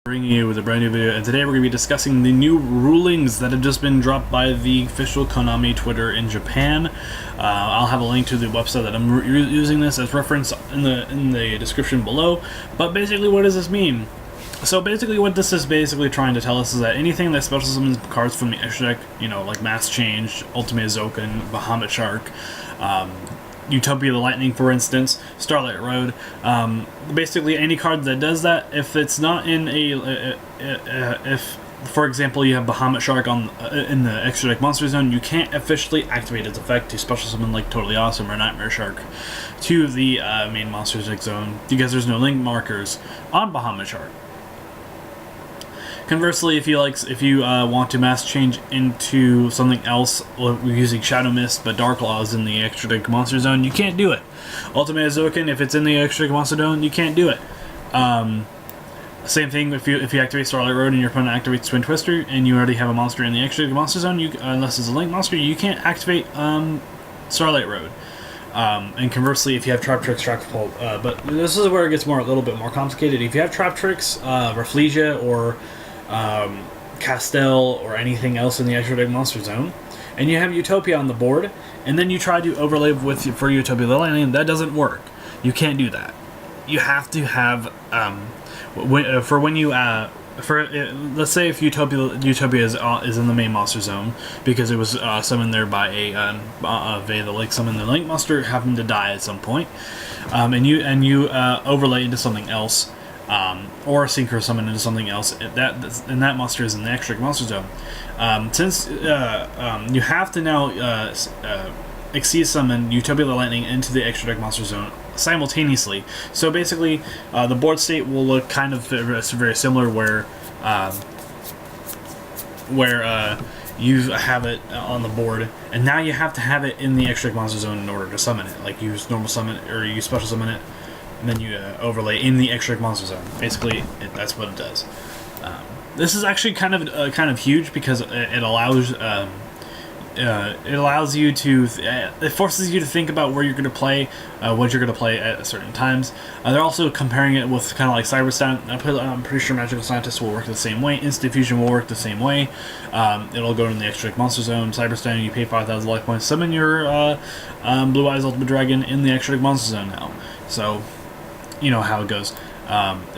Bringing you with a brand new video, and today we're going to be discussing the new rulings that have just been dropped by the official Konami Twitter in Japan. I'll have a link to the website that I'm using this as reference in the description below. But basically, what does this mean? So basically, what this is basically trying to tell us is that anything that special summons cards from the extra deck, you know, like Mass Change, Ultimate Zoken, Bahamut Shark, Utopia the Lightning, for instance, Starlight Road, basically any card that does that, if it's not in if, for example, you have Bahamut Shark in the extra deck monster zone, you can't officially activate its effect to special summon like Totally Awesome or Nightmare Shark to the main monster deck zone, because there's no link markers on Bahamut Shark. Conversely, if you want to mass change into something else using Shadow Mist but Dark Law is in the extra deck monster zone, you can't do it. Ultimate Zoken, if it's in the extra deck monster zone, you can't do it. Same thing if you activate Starlight Road and your opponent activates Twin Twister and you already have a monster in the extra deck monster zone, unless it's a link monster, you can't activate Starlight Road. And conversely, if you have Trap Tricks, but this is where it gets a little bit more complicated. If you have Trap Tricks, Rafflesia, or Castell or anything else in the extra deck monster zone, and you have Utopia on the board, and then you try to overlay for Utopia the Lightning, that doesn't work. You can't do that. You have to have let's say if Utopia is in the main monster zone because it was summoned there by a Vey the Lake Summon. The Link monster happened to die at some point, and you overlay into something else. Or Synchro Summon into something else, and that monster is in the extra monster zone. Since you have to now Exceed Summon Utopia the Lightning into the extra deck monster zone simultaneously. So basically, the board state will look kind of very similar, where you have it on the board, and now you have to have it in the extra deck monster zone in order to summon it. Like use normal summon or use special summon it, and then you overlay in the extra monster zone. Basically, that's what it does. This is actually kind of huge because it allows you to it forces you to think about where you're going to play, what you're going to play at certain times. They're also comparing it with kind of like Cyber-Stein. I'm pretty sure Magical Scientist will work the same way. Instant Fusion will work the same way. It'll go in the extra monster zone. Cyber-Stein, you pay 5,000 life points, summon your Blue Eyes Ultimate Dragon in the extra monster zone now. So you know how it goes.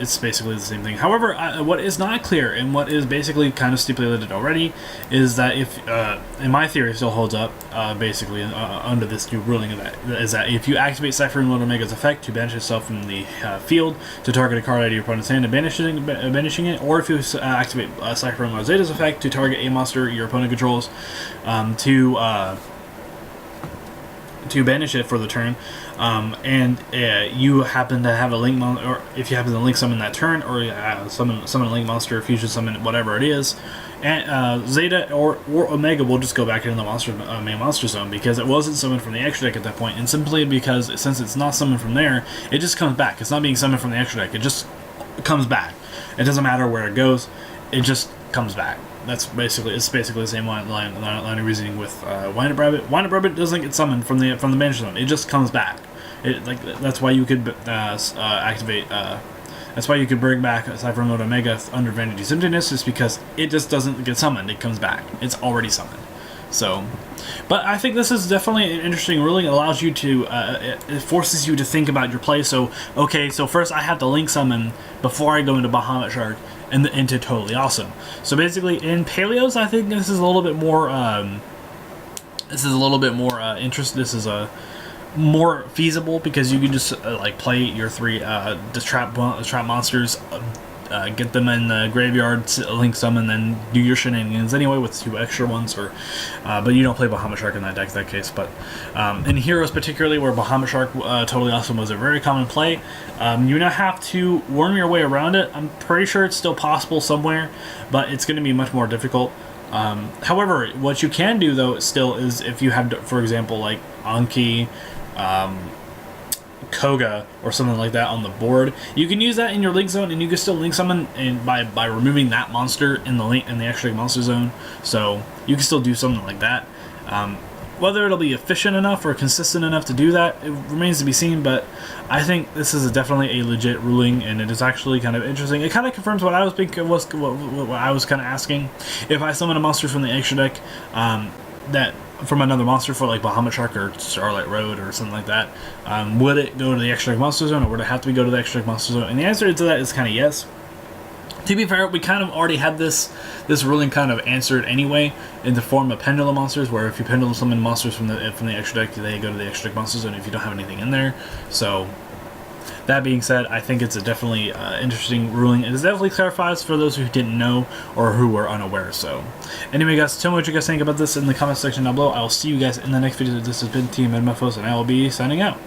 It's basically the same thing. However, what is not clear, and what is basically kind of stipulated already, is that if, and my theory still holds up, basically under this new ruling, is that if you activate Cypher and Lord Omega's effect to banish itself from the field to target a card out of your opponent's hand and banishing it, or if you activate Cypher and Lord Zeta's effect to target a monster your opponent controls, to banish it for the turn, and you happen to have a link or if you happen to link summon that turn, or summon a link monster, fusion summon, whatever it is, and Zeta or Omega will just go back into the main monster zone because it wasn't summoned from the extra deck at that point, and simply because since it's not summoned from there, it just comes back. It's not being summoned from the extra deck. It just comes back. It doesn't matter where it goes. It just comes back. It's basically the same line of reasoning with Wind Up Rabbit. Wind Up Rabbit doesn't get summoned from the banish zone. It just comes back. That's why you could activate. That's why you could bring back Cypher Mode Omega under Vanity's Emptiness, is because it just doesn't get summoned. It comes back. It's already summoned. So, but I think this is definitely an interesting ruling. It allows you to, it forces you to think about your play. So, okay, so first I have to link summon before I go into Bahamut Shark and into Totally Awesome. So basically, in Paleos, I think this is a little bit more, This is a more feasible because you can just play your three trap monsters, get them in the graveyard, link summon, then do your shenanigans anyway with 2 extra ones, or but you don't play Bahamut Shark in that case. But in Heroes particularly, where Bahamut Shark Totally Awesome was a very common play, you now have to worm your way around it. I'm pretty sure it's still possible somewhere, but it's going to be much more difficult. However, what you can do though still is, if you have, for example, like Anki, Koga or something like that on the board, you can use that in your link zone, and you can still link summon by removing that monster in the extra monster zone. So you can still do something like that. Whether it'll be efficient enough or consistent enough to do that, it remains to be seen, but I think this is definitely a legit ruling, and it is actually kind of interesting. It kind of confirms what I was thinking, what I was kind of asking. If I summon a monster from the extra deck, that from another monster for like Bahamut Shark or Starlight Road or something like that, would it go to the extra deck monster zone, or would it have to go to the extra deck monster zone? And the answer to that is kind of yes. To be fair, we kind of already had this ruling kind of answered anyway in the form of pendulum monsters, where if you pendulum summon monsters from the extra deck, they go to the extra deck monster zone if you don't have anything in there. So that being said, I think it's a definitely interesting ruling. It definitely clarifies for those who didn't know or who were unaware. So anyway, guys, tell me what you guys think about this in the comment section down below. I will see you guys in the next video. This has been Team MFOs, and I will be signing out.